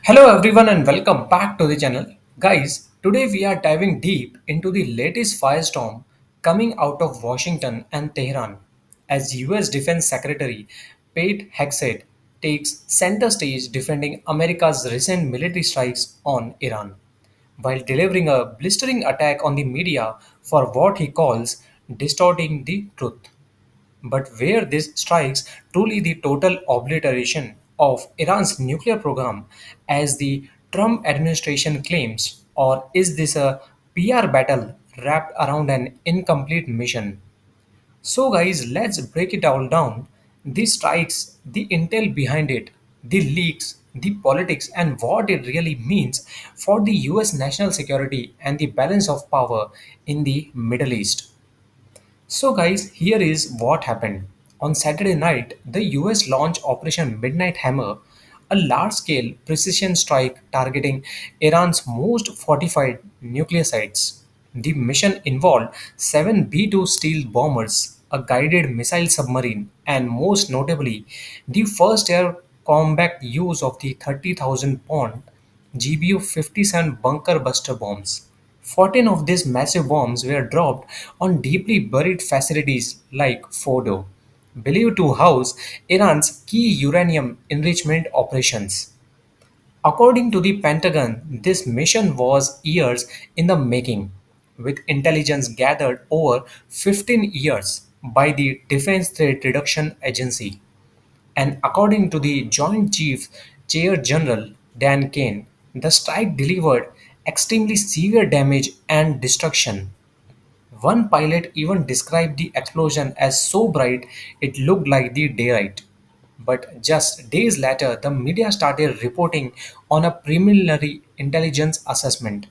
Hello everyone and welcome back to the channel. Guys, today we are diving deep into the latest firestorm coming out of Washington and Tehran as US Defense Secretary Pete Hegseth takes center stage defending America's recent military strikes on Iran while delivering a blistering attack on the media for what he calls distorting the truth. But where this strikes truly the total obliteration of Iran's nuclear program, as the Trump administration claims, or is this a PR battle wrapped around an incomplete mission? So, guys, let's break it all down. The strikes, the intel behind it, the leaks, the politics, and what it really means for the US national security and the balance of power in the Middle East. So, guys, here is what happened. On Saturday night, the US launched Operation Midnight Hammer, a large scale precision strike targeting Iran's most fortified nuclear sites. The mission involved seven B 2 stealth bombers, a guided missile submarine, and most notably, the first air combat use of the 30,000 pound GBU 57 bunker buster bombs. 14 of these massive bombs were dropped on deeply buried facilities like Fordo, believed to house Iran's key uranium enrichment operations. According to the Pentagon, this mission was years in the making, with intelligence gathered over 15 years by the Defense Threat Reduction Agency. And according to the Joint Chiefs Chair General Dan Kane, the strike delivered extremely severe damage and destruction. One pilot even described the explosion as so bright it looked like the daylight. But just days later, the media started reporting on a preliminary intelligence assessment,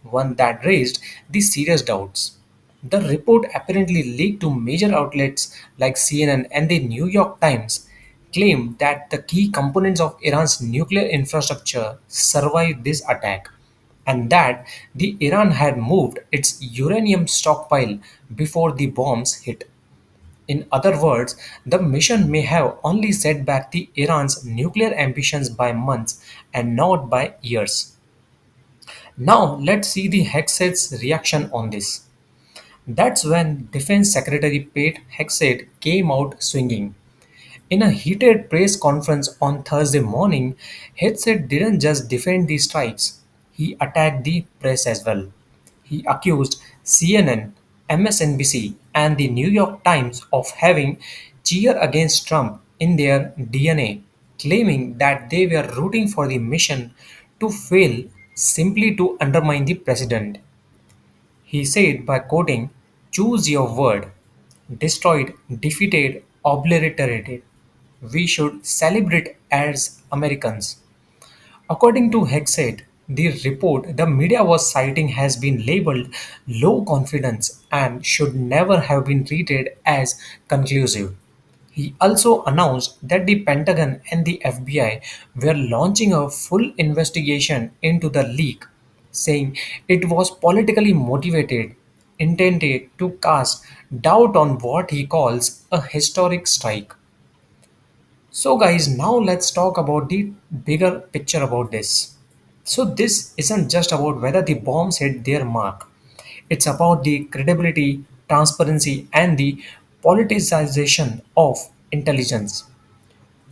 one that raised the serious doubts. The report apparently leaked to major outlets like CNN and the New York Times claimed that the key components of Iran's nuclear infrastructure survived this attack and that the Iran had moved its uranium stockpile before the bombs hit. In other words, the mission may have only set back the Iran's nuclear ambitions by months and not by years. Now let's see the Hegseth's reaction on this. That's when Defense Secretary Pete Hegseth came out swinging. In a heated press conference on Thursday morning, Hegseth didn't just defend the strikes, he attacked the press as well. He accused CNN, MSNBC, and the New York Times of having cheer against Trump in their DNA, claiming that they were rooting for the mission to fail simply to undermine the president. He said by quoting, "Choose your word, destroyed, defeated, obliterated. We should celebrate as Americans." According to Hegseth, the report the media was citing has been labeled low confidence and should never have been treated as conclusive. He also announced that the Pentagon and the FBI were launching a full investigation into the leak, saying it was politically motivated, intended to cast doubt on what he calls a historic strike. So, guys, now let's talk about the bigger picture about this. So, this isn't just about whether the bombs hit their mark, it's about the credibility, transparency, and the politicization of intelligence.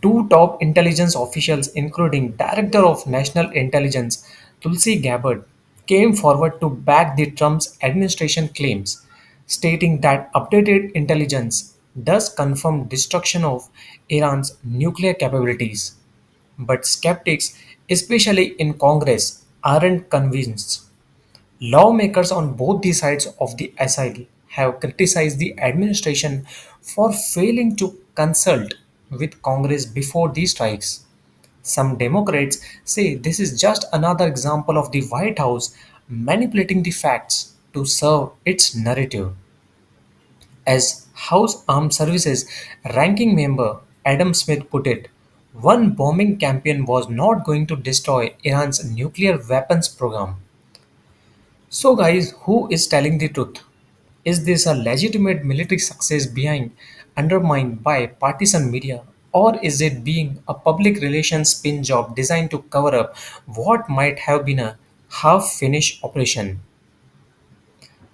Two top intelligence officials, including Director of National Intelligence Tulsi Gabbard, came forward to back the Trump's administration claims, stating that updated intelligence does confirm destruction of Iran's nuclear capabilities. But skeptics, especially in Congress, aren't convinced. Lawmakers on both the sides of the aisle have criticized the administration for failing to consult with Congress before these strikes. Some Democrats say this is just another example of the White House manipulating the facts to serve its narrative. As House Armed Services ranking member Adam Smith put it, one bombing campaign was not going to destroy Iran's nuclear weapons program. So, guys, who is telling the truth? Is this a legitimate military success being undermined by partisan media? Or is it being a public relations spin job designed to cover up what might have been a half finished operation?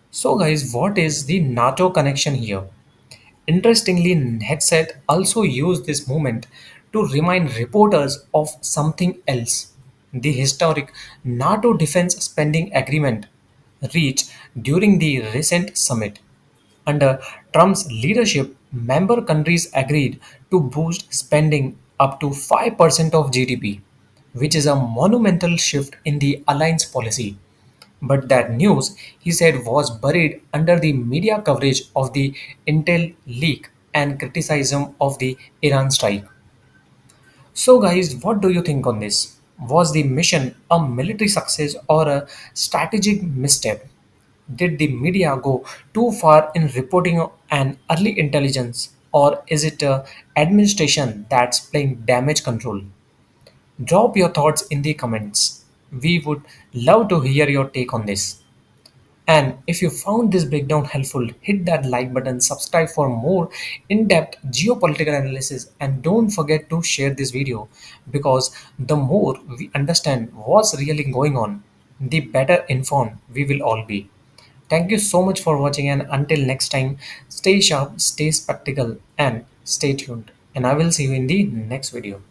So, guys, what is the NATO connection here? Interestingly, Hegseth also used this moment to remind reporters of something else: the historic NATO defense spending agreement reached during the recent summit. Under Trump's leadership, member countries agreed to boost spending up to 5% of GDP, which is a monumental shift in the alliance policy. But that news, he said, was buried under the media coverage of the Intel leak and criticism of the Iran strike. So, guys, what do you think on this? Was the mission a military success or a strategic misstep? Did the media go too far in reporting an early intelligence, or is it a administration that's playing damage control? Drop your thoughts in the comments. We would love to hear your take on this. And if you found this breakdown helpful, hit that like button, subscribe for more in depth geopolitical analysis, and don't forget to share this video because the more we understand what's really going on, the better informed we will all be. Thank you so much for watching, and until next time, stay sharp, stay spectacle, and stay tuned. And I will see you in the next video.